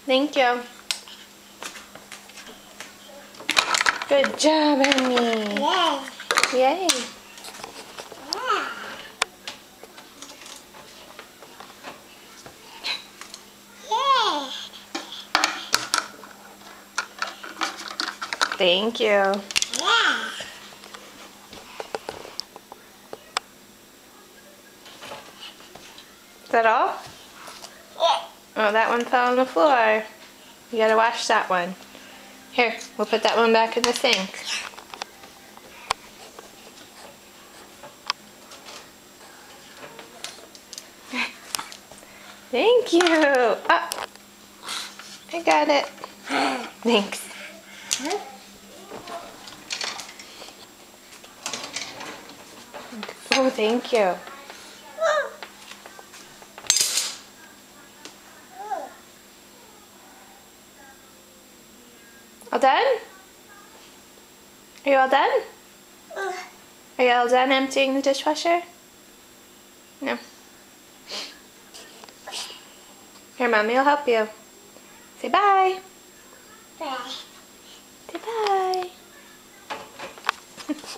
Thank you. Good job, Emmy. Yay. Thank you. Is that all? Oh, that one fell on the floor. You gotta wash that one. Here, we'll put that one back in the sink. Thank you. Oh, I got it. Thanks. Oh, thank you. All done? Are you all done? Are you all done emptying the dishwasher? No. Here, Mommy will help you. Say bye. Bye. Say bye.